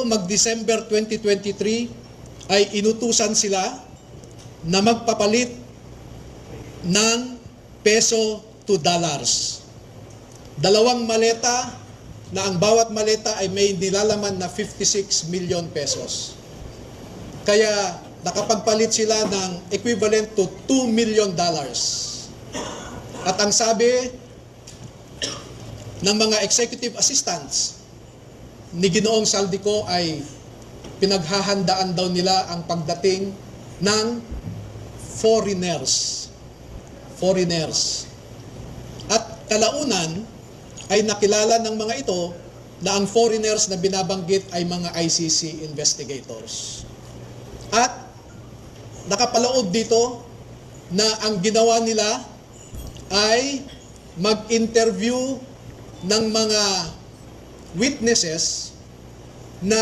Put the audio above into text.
bago mag-December 2023 ay inutusan sila na magpapalit ng peso to dollars. 2 maleta na ang bawat maleta ay may nilalaman na 56 million pesos. Kaya nakapagpalit sila ng equivalent to $2 million. At ang sabi ng mga executive assistants ni Ginoong Saldico ay pinaghahandaan daw nila ang pagdating ng foreigners. At kalaunan ay nakilala ng mga ito na ang foreigners na binabanggit ay mga ICC investigators. At nakapaloob dito na ang ginawa nila ay mag-interview ng mga witnesses na